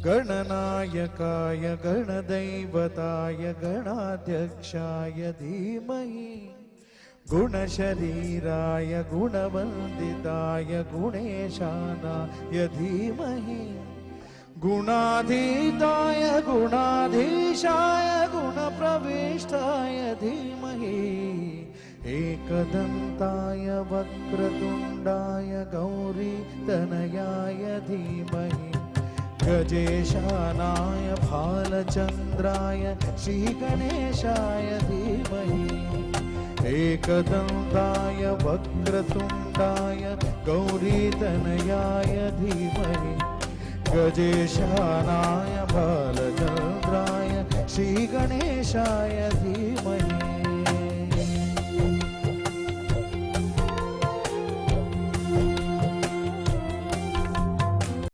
गणनायकाय गणदैवताय गणाध्यक्षाय धीमहि गुणशरीराय गुणवन्दिताय गुणेशानाय धीमहि गुणाधीताय गुणाधीशाय गुणप्रविष्टाय धीमहि एकदन्ताय वक्रतुण्डाय गौरीतनयाय धीमहि गजेशानाय भालचन्द्राय श्रीगणेशाय धीमहि एकदन्ताय वक्रतुण्डाय गौरीतनयाय धीमहि गजेशानाय भालचन्द्राय श्रीगणेशाय धीमहि